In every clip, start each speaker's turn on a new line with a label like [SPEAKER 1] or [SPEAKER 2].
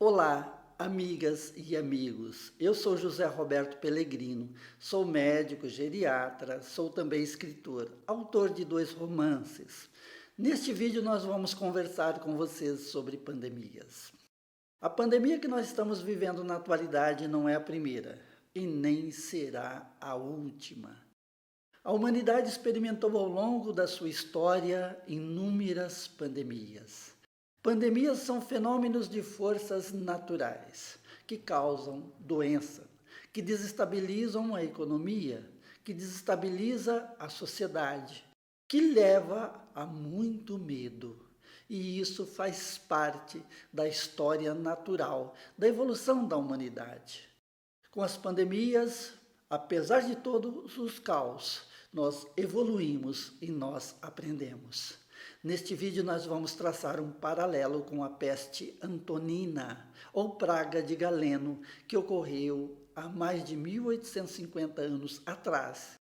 [SPEAKER 1] Olá, amigas e amigos. Eu sou José Roberto Pellegrino, sou médico geriatra, sou também escritor, autor de 2 romances. Neste vídeo nós vamos conversar com vocês sobre pandemias. A pandemia que nós estamos vivendo na atualidade não é a primeira e nem será a última. A humanidade experimentou ao longo da sua história inúmeras pandemias. Pandemias são fenômenos de forças naturais que causam doença, que desestabilizam a economia, que desestabiliza a sociedade, que leva a muito medo. E isso faz parte da história natural, da evolução da humanidade. Com as pandemias, apesar de todos os caos, nós evoluímos e nós aprendemos. Neste vídeo nós vamos traçar um paralelo com a peste antonina, ou praga de Galeno, que ocorreu há mais de 1850 anos atrás.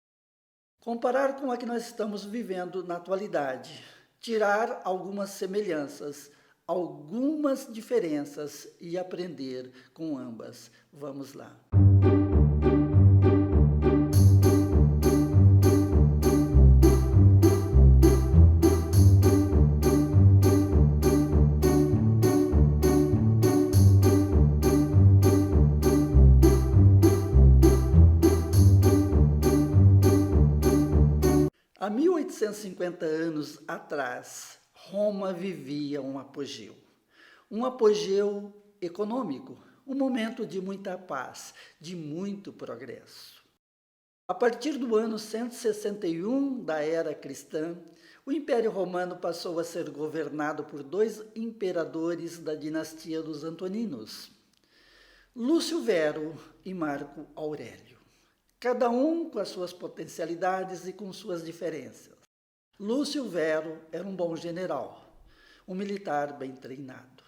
[SPEAKER 1] Comparar com a que nós estamos vivendo na atualidade, tirar algumas semelhanças, algumas diferenças e aprender com ambas. Vamos lá. Há 1850 anos atrás, Roma vivia um apogeu econômico, um momento de muita paz, de muito progresso. A partir do ano 161 da era cristã, o Império Romano passou a ser governado por 2 imperadores da dinastia dos Antoninos, Lúcio Vero e Marco Aurélio. Cada um com as suas potencialidades e com suas diferenças. Lúcio Vero era um bom general, um militar bem treinado.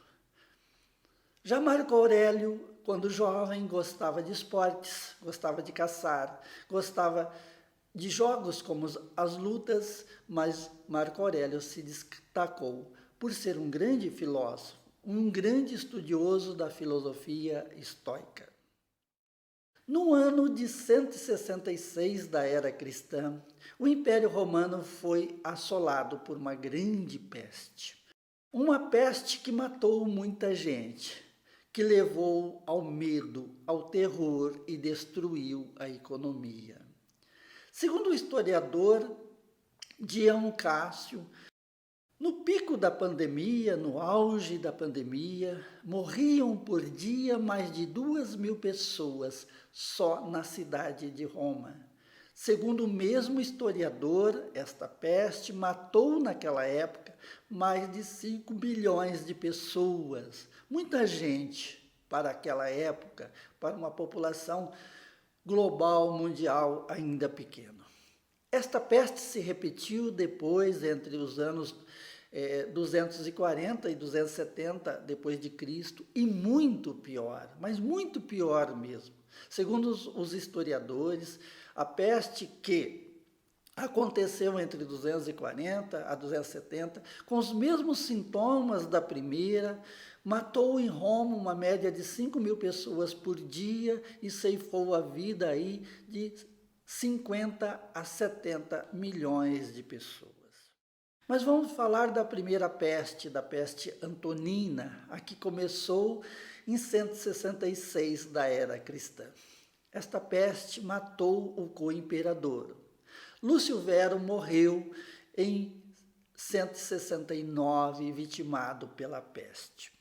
[SPEAKER 1] Já Marco Aurélio, quando jovem, gostava de esportes, gostava de caçar, gostava de jogos como as lutas, mas Marco Aurélio se destacou por ser um grande filósofo, um grande estudioso da filosofia estoica. No ano de 166 da era cristã, o Império Romano foi assolado por uma grande peste. Uma peste que matou muita gente, que levou ao medo, ao terror e destruiu a economia. Segundo o historiador Dion Cássio, no pico da pandemia, no auge da pandemia, morriam por dia mais de 2.000 pessoas só na cidade de Roma. Segundo o mesmo historiador, esta peste matou naquela época mais de 5 bilhões de pessoas. Muita gente para aquela época, para uma população global, mundial ainda pequena. Esta peste se repetiu depois, entre os anos 240 e 270 depois de Cristo, e muito pior, mas muito pior mesmo. Segundo os historiadores, a peste que aconteceu entre 240 a 270, com os mesmos sintomas da primeira, matou em Roma uma média de 5.000 pessoas por dia e ceifou a vida aí de 50 a 70 milhões de pessoas. Mas vamos falar da primeira peste, da peste antonina, a que começou em 166 da era cristã. Esta peste matou o co-imperador. Lúcio Vero morreu em 169, vitimado pela peste.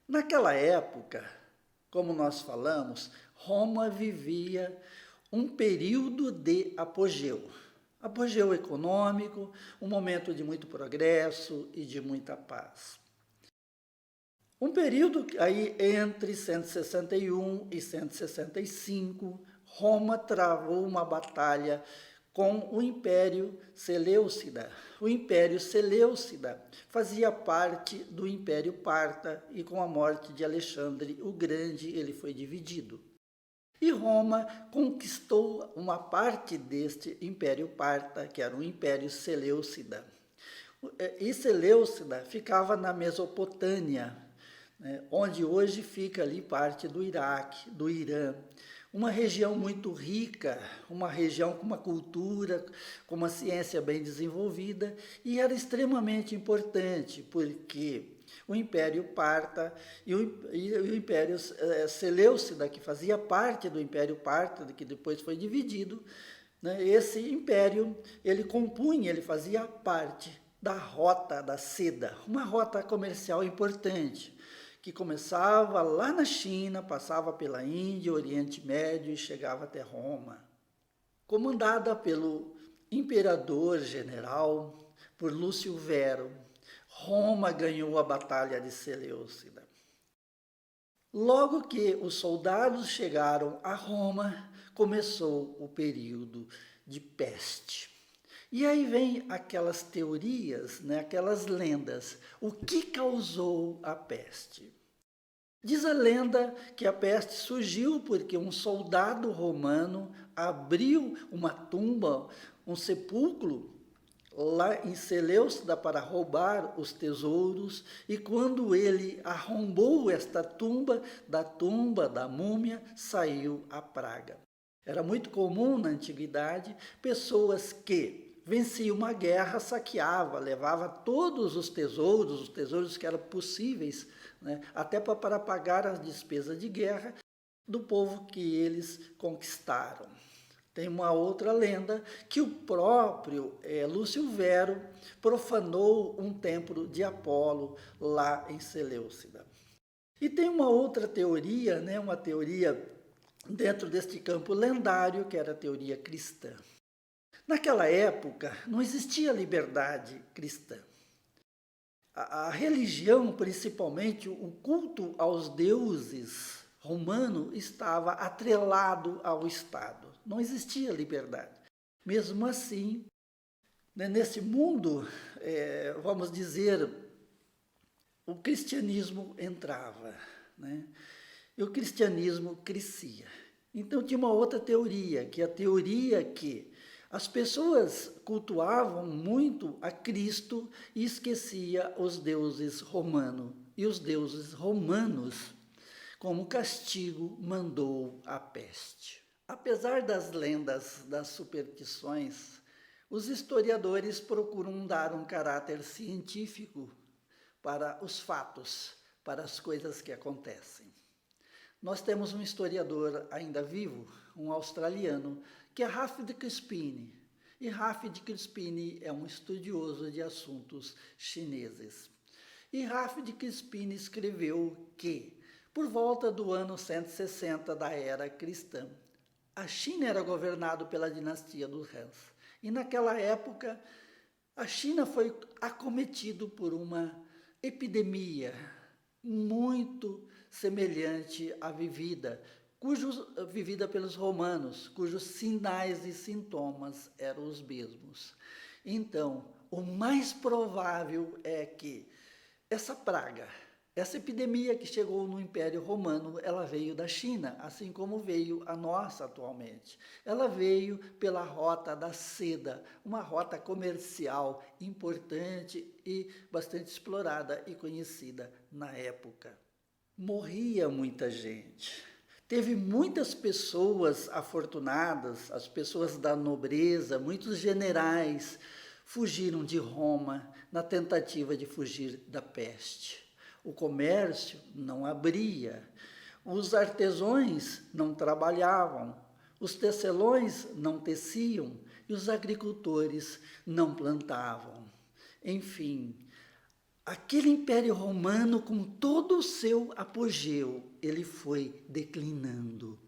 [SPEAKER 1] Naquela época, como nós falamos, Roma vivia um período de apogeu econômico, um momento de muito progresso e de muita paz. Um período aí entre 161 e 165, Roma travou uma batalha com o Império Seleucida. O Império Seleucida fazia parte do Império Parta e com a morte de Alexandre o Grande ele foi dividido. E Roma conquistou uma parte deste Império Parta, que era o Império Seleucida. E Seleucida ficava na Mesopotâmia, né, onde hoje fica ali parte do Iraque, do Irã. Uma região muito rica, uma região com uma cultura, com uma ciência bem desenvolvida, e era extremamente importante, porque o Império Parta e o Império Seleucida, que fazia parte do Império Parta, que depois foi dividido, né, esse império, ele fazia parte da Rota da Seda, uma rota comercial importante, que começava lá na China, passava pela Índia, Oriente Médio e chegava até Roma. Comandada pelo imperador general, por Lúcio Vero, Roma ganhou a Batalha de Seleucida. Logo que os soldados chegaram a Roma, começou o período de peste. E aí vem aquelas teorias, né, aquelas lendas. O que causou a peste? Diz a lenda que a peste surgiu porque um soldado romano abriu uma tumba, um sepulcro, lá em Seleucida para roubar os tesouros, e quando ele arrombou esta tumba da múmia, saiu a praga. Era muito comum na antiguidade pessoas que venciam uma guerra, saqueava, levava todos os tesouros que eram possíveis, né, até para pagar as despesas de guerra do povo que eles conquistaram. Tem uma outra lenda que o próprio Lúcio Vero profanou um templo de Apolo lá em Seleucida. E tem uma outra teoria, né, uma teoria dentro deste campo lendário, que era a teoria cristã. Naquela época não existia liberdade cristã. A religião, principalmente o culto aos deuses romano, estava atrelado ao Estado. Não existia liberdade. Mesmo assim, né, nesse mundo, vamos dizer, o cristianismo entrava, né? E o cristianismo crescia. Então tinha uma outra teoria, que é a teoria que as pessoas cultuavam muito a Cristo e esquecia os deuses romanos. E os deuses romanos, como castigo, mandou a peste. Apesar das lendas, das superstições, os historiadores procuram dar um caráter científico para os fatos, para as coisas que acontecem. Nós temos um historiador ainda vivo, um australiano, que é Ralph Crispin. E Ralph Crispin é um estudioso de assuntos chineses. E Ralph Crispin escreveu que, por volta do ano 160 da era cristã, a China era governada pela dinastia dos Hans. E naquela época, a China foi acometida por uma epidemia muito semelhante à vivida pelos romanos, cujos sinais e sintomas eram os mesmos. Então, o mais provável é que essa praga, essa epidemia que chegou no Império Romano, ela veio da China, assim como veio a nossa atualmente. Ela veio pela Rota da Seda, uma rota comercial importante e bastante explorada e conhecida na época. Morria muita gente. Teve muitas pessoas afortunadas, as pessoas da nobreza, muitos generais fugiram de Roma na tentativa de fugir da peste. O comércio não abria, os artesãos não trabalhavam, os tecelões não teciam e os agricultores não plantavam. Enfim, aquele Império Romano, com todo o seu apogeu, ele foi declinando.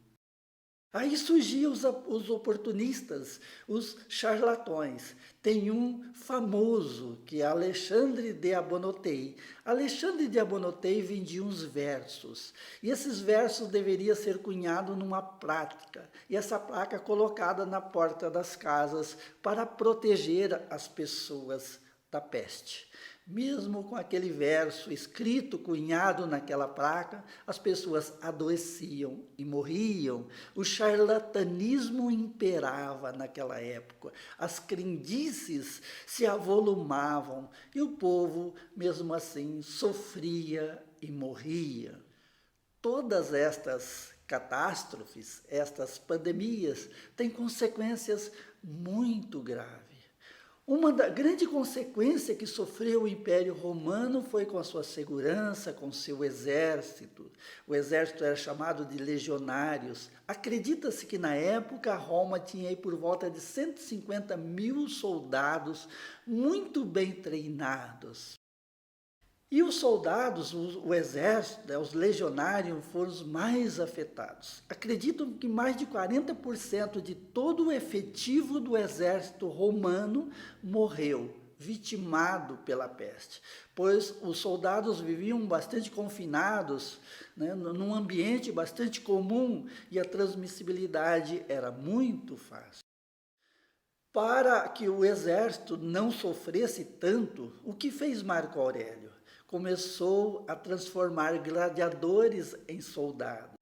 [SPEAKER 1] Aí surgiam os oportunistas, os charlatões. Tem um famoso, que é Alexandre de Abonotei. Alexandre de Abonotei vendia uns versos. E esses versos deveriam ser cunhados numa placa. E essa placa colocada na porta das casas para proteger as pessoas da peste. Mesmo com aquele verso escrito, cunhado naquela placa, as pessoas adoeciam e morriam. O charlatanismo imperava naquela época. As crendices se avolumavam e o povo, mesmo assim, sofria e morria. Todas estas catástrofes, estas pandemias, têm consequências muito graves. Uma grande consequência que sofreu o Império Romano foi com a sua segurança, com seu exército. O exército era chamado de legionários. Acredita-se que na época Roma tinha aí por volta de 150 mil soldados muito bem treinados. E os soldados, o exército, os legionários foram os mais afetados. Acreditam que mais de 40% de todo o efetivo do exército romano morreu, vitimado pela peste, pois os soldados viviam bastante confinados, né, num ambiente bastante comum e a transmissibilidade era muito fácil. Para que o exército não sofresse tanto, o que fez Marco Aurélio? Começou a transformar gladiadores em soldados.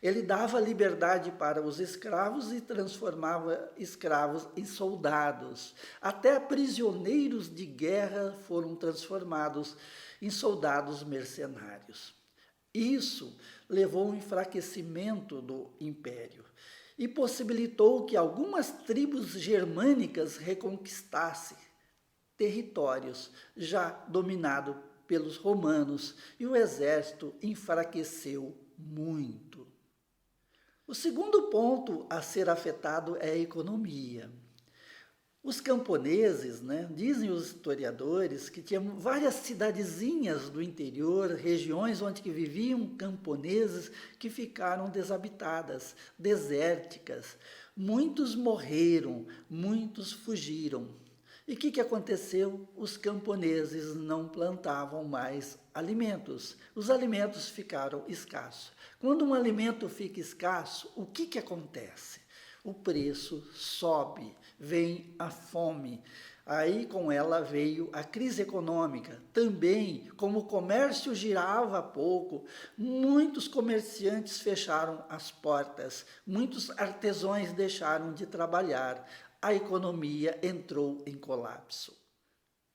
[SPEAKER 1] Ele dava liberdade para os escravos e transformava escravos em soldados. Até prisioneiros de guerra foram transformados em soldados mercenários. Isso levou ao enfraquecimento do império e possibilitou que algumas tribos germânicas reconquistassem territórios já dominados pelos romanos, e o exército enfraqueceu muito. O segundo ponto a ser afetado é a economia. Os camponeses, dizem os historiadores, que tinham várias cidadezinhas do interior, regiões onde que viviam camponeses que ficaram desabitadas, desérticas. Muitos morreram, muitos fugiram. E o que aconteceu? Os camponeses não plantavam mais alimentos. Os alimentos ficaram escassos. Quando um alimento fica escasso, o que acontece? O preço sobe, vem a fome. Aí com ela veio a crise econômica. Também, como o comércio girava pouco, muitos comerciantes fecharam as portas, muitos artesãos deixaram de trabalhar. A economia entrou em colapso.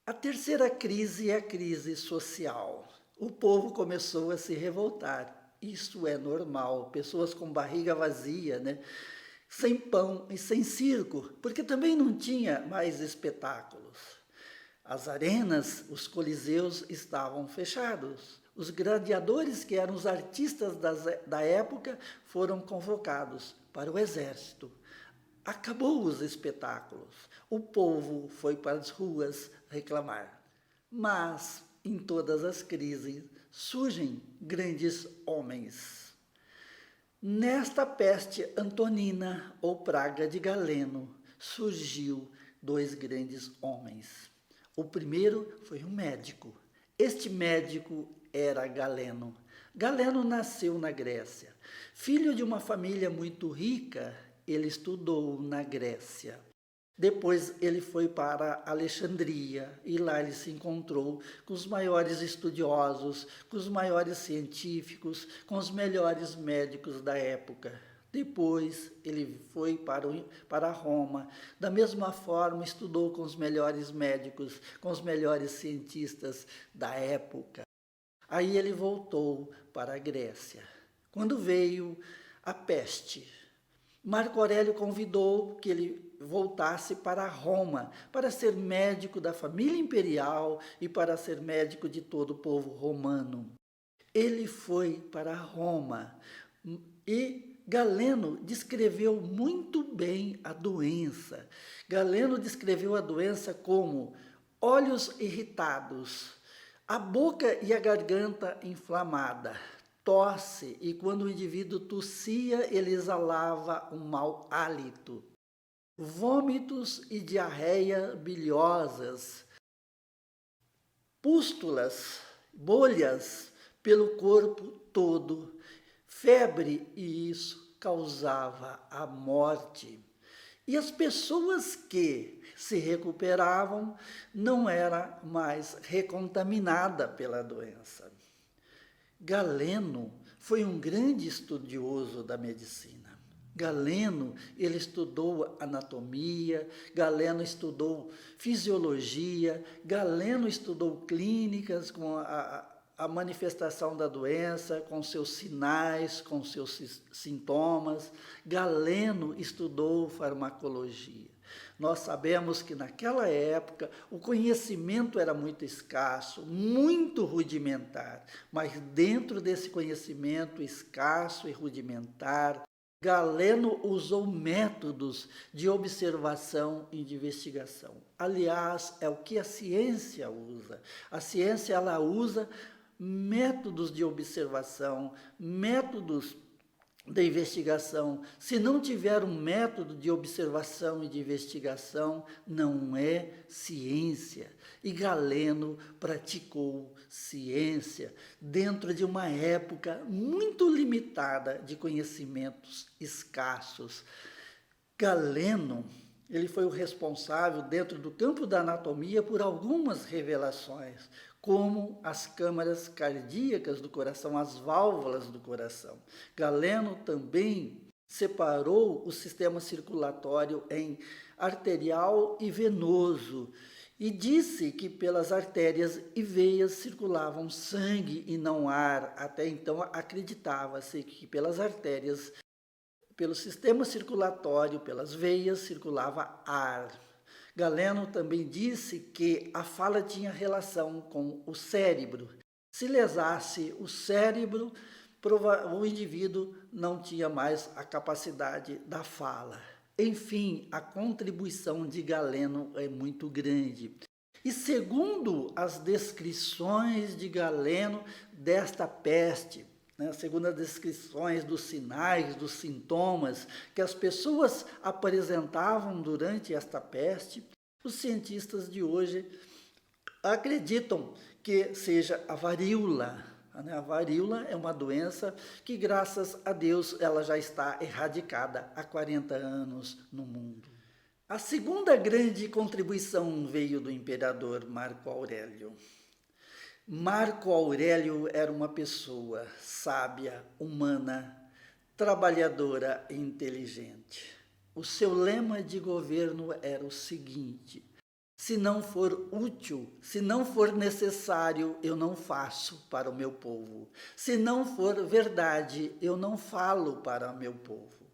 [SPEAKER 1] A terceira crise é a crise social. O povo começou a se revoltar. Isso é normal. Pessoas com barriga vazia, sem pão e sem circo, porque também não tinha mais espetáculos. As arenas, os coliseus estavam fechados. Os gladiadores, que eram os artistas da época, foram convocados para o exército. Acabou os espetáculos, o povo foi para as ruas reclamar. Mas, em todas as crises, surgem grandes homens. Nesta peste antonina, ou praga de Galeno, surgiu dois grandes homens. O primeiro foi um médico. Este médico era Galeno. Galeno nasceu na Grécia. Filho de uma família muito rica, ele estudou na Grécia. Depois ele foi para Alexandria e lá ele se encontrou com os maiores estudiosos, com os maiores científicos, com os melhores médicos da época. Depois ele foi para Roma, da mesma forma estudou com os melhores médicos, com os melhores cientistas da época. Aí ele voltou para a Grécia. Quando veio a peste, Marco Aurélio convidou que ele voltasse para Roma, para ser médico da família imperial e para ser médico de todo o povo romano. Ele foi para Roma e Galeno descreveu muito bem a doença. Galeno descreveu a doença como olhos irritados, a boca e a garganta inflamada, tosse, e quando o indivíduo tossia, ele exalava um mau hálito. Vômitos e diarreia biliosas, pústulas, bolhas pelo corpo todo, febre, e isso causava a morte. E as pessoas que se recuperavam não eram mais recontaminadas pela doença. Galeno foi um grande estudioso da medicina. Galeno, ele estudou anatomia, Galeno estudou fisiologia, Galeno estudou clínicas com a manifestação da doença, com seus sinais, com seus sintomas. Galeno estudou farmacologia. Nós sabemos que naquela época o conhecimento era muito escasso, muito rudimentar, mas dentro desse conhecimento escasso e rudimentar, Galeno usou métodos de observação e de investigação. Aliás, é o que a ciência usa. A ciência ela usa métodos de observação, métodos de investigação. Se não tiver um método de observação e de investigação, não é ciência. E Galeno praticou ciência dentro de uma época muito limitada de conhecimentos escassos. Galeno, ele foi o responsável dentro do campo da anatomia por algumas revelações, como as câmaras cardíacas do coração, as válvulas do coração. Galeno também separou o sistema circulatório em arterial e venoso e disse que pelas artérias e veias circulavam sangue e não ar. Até então acreditava-se que pelas artérias, pelo sistema circulatório, pelas veias, circulava ar. Galeno também disse que a fala tinha relação com o cérebro. Se lesasse o cérebro, o indivíduo não tinha mais a capacidade da fala. Enfim, a contribuição de Galeno é muito grande. E segundo as descrições de Galeno desta peste, segundo as descrições dos sinais, dos sintomas que as pessoas apresentavam durante esta peste, os cientistas de hoje acreditam que seja a varíola. A varíola é uma doença que, graças a Deus, ela já está erradicada há 40 anos no mundo. A segunda grande contribuição veio do imperador Marco Aurélio. Marco Aurélio era uma pessoa sábia, humana, trabalhadora e inteligente. O seu lema de governo era o seguinte: se não for útil, se não for necessário, eu não faço para o meu povo. Se não for verdade, eu não falo para o meu povo.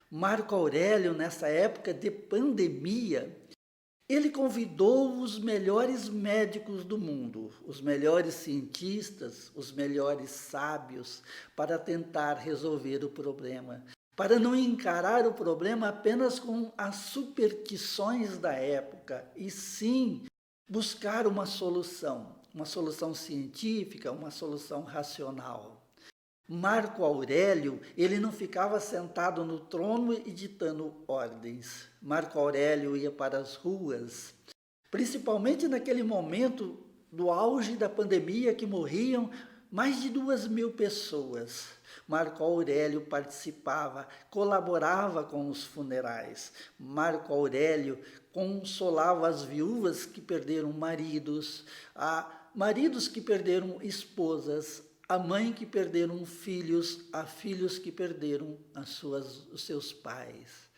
[SPEAKER 1] Marco Aurélio, nessa época de pandemia, ele convidou os melhores médicos do mundo, os melhores cientistas, os melhores sábios, para tentar resolver o problema, para não encarar o problema apenas com as superstições da época, e sim buscar uma solução científica, uma solução racional. Marco Aurélio, ele não ficava sentado no trono e ditando ordens. Marco Aurélio ia para as ruas, principalmente naquele momento do auge da pandemia, que morriam mais de 2.000 pessoas. Marco Aurélio participava, colaborava com os funerais. Marco Aurélio consolava as viúvas que perderam maridos, maridos que perderam esposas, a mãe que perderam filhos, a filhos que perderam os seus pais.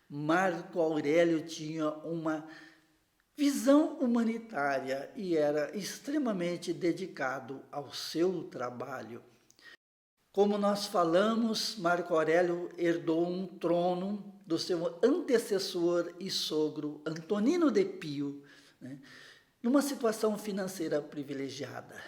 [SPEAKER 1] Marco Aurélio tinha uma visão humanitária e era extremamente dedicado ao seu trabalho. Como nós falamos, Marco Aurélio herdou um trono do seu antecessor e sogro Antonino de Pio, numa situação financeira privilegiada.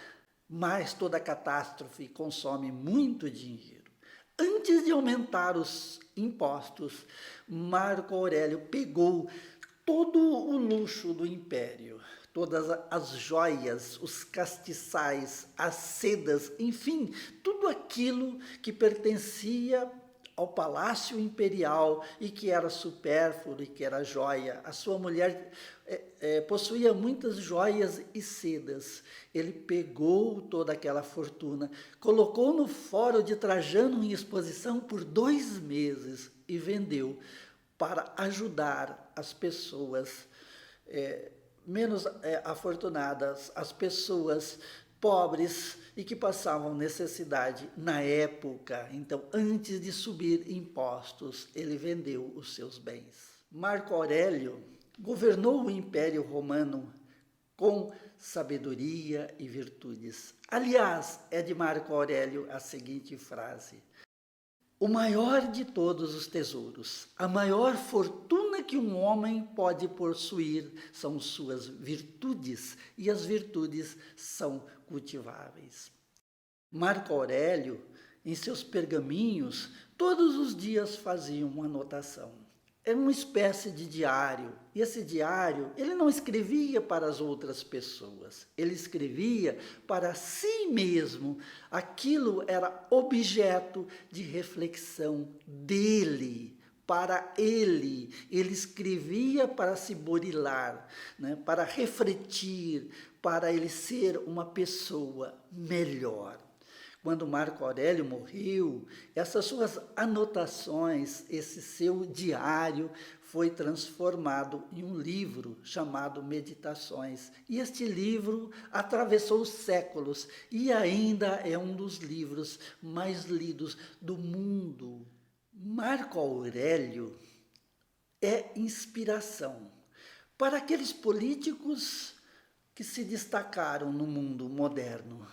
[SPEAKER 1] Mas toda catástrofe consome muito dinheiro. Antes de aumentar os impostos, Marco Aurélio pegou todo o luxo do império, todas as joias, os castiçais, as sedas, enfim, tudo aquilo que pertencia ao palácio imperial e que era supérfluo e que era joia. A sua mulher possuía muitas joias e sedas. Ele pegou toda aquela fortuna, colocou no Fórum de Trajano em exposição por 2 meses e vendeu para ajudar as pessoas menos afortunadas, as pessoas pobres e que passavam necessidade na época. Então, antes de subir impostos, ele vendeu os seus bens. Marco Aurélio governou o Império Romano com sabedoria e virtudes. Aliás, é de Marco Aurélio a seguinte frase: o maior de todos os tesouros, a maior fortuna que um homem pode possuir são suas virtudes, e as virtudes são cultiváveis. Marco Aurélio, em seus pergaminhos, todos os dias fazia uma anotação. Era uma espécie de diário. E esse diário, ele não escrevia para as outras pessoas. Ele escrevia para si mesmo. Aquilo era objeto de reflexão dele, para ele. Ele escrevia para se burilar, né? Para refletir, para ele ser uma pessoa melhor. Quando Marco Aurélio morreu, essas suas anotações, esse seu diário, foi transformado em um livro chamado Meditações. E este livro atravessou os séculos e ainda é um dos livros mais lidos do mundo. Marco Aurélio é inspiração para aqueles políticos que se destacaram no mundo moderno.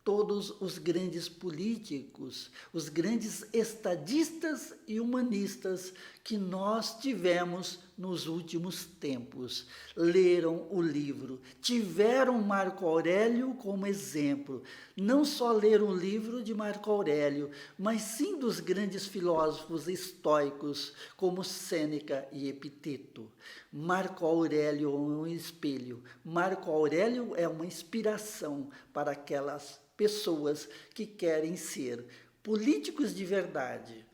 [SPEAKER 1] Todos os grandes políticos, os grandes estadistas e humanistas que nós tivemos nos últimos tempos, leram o livro, tiveram Marco Aurélio como exemplo. Não só leram o livro de Marco Aurélio, mas sim dos grandes filósofos estoicos, como Sêneca e Epiteto. Marco Aurélio é um espelho, Marco Aurélio é uma inspiração para aquelas pessoas que querem ser políticos de verdade,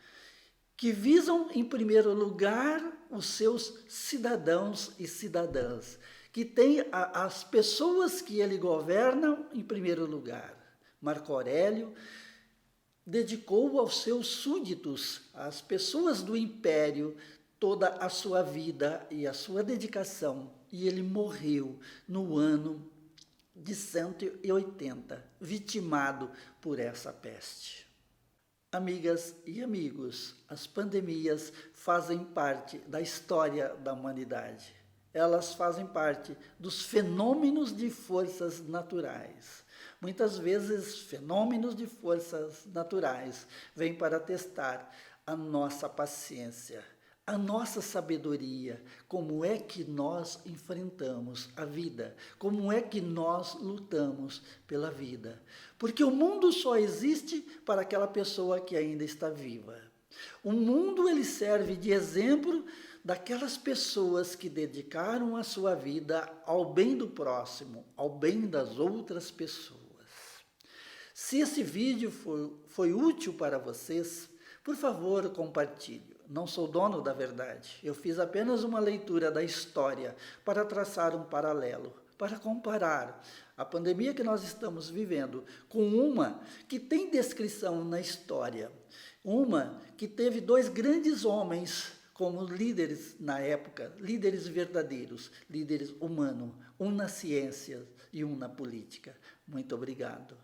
[SPEAKER 1] que visam, em primeiro lugar, os seus cidadãos e cidadãs, que têm as pessoas que ele governa em primeiro lugar. Marco Aurélio dedicou aos seus súditos, às pessoas do império, toda a sua vida e a sua dedicação, e ele morreu no ano de 180, vitimado por essa peste. Amigas e amigos, as pandemias fazem parte da história da humanidade. Elas fazem parte dos fenômenos de forças naturais. Muitas vezes, fenômenos de forças naturais vêm para testar a nossa paciência, a nossa sabedoria, como é que nós enfrentamos a vida, como é que nós lutamos pela vida. Porque o mundo só existe para aquela pessoa que ainda está viva. O mundo ele serve de exemplo daquelas pessoas que dedicaram a sua vida ao bem do próximo, ao bem das outras pessoas. Se esse vídeo foi útil para vocês, por favor, compartilhe. Não sou dono da verdade. Eu fiz apenas uma leitura da história para traçar um paralelo, para comparar a pandemia que nós estamos vivendo com uma que tem descrição na história. Uma que teve dois grandes homens como líderes na época, líderes verdadeiros, líderes humanos, um na ciência e um na política. Muito obrigado.